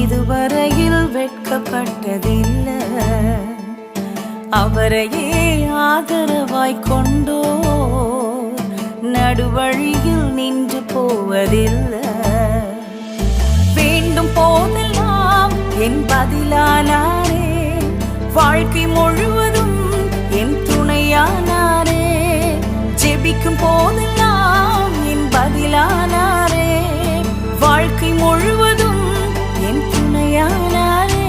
இதுவரையில் வெட்கப்பட்டதில்லை. அவரையே ஆதரவாய் கொண்டோ நடுவழியில் நின்று போவதில்லை. வேண்டும் போதெல்லாம் என் பதிலானாரே, வாழ்க்கை முழுவதும் என் துணையானாரே. ஜெபிக்கும் போதெல்லாம் என் பதிலானாரே, வாழ்க்கை முழுவதும் என் துணையானாரே.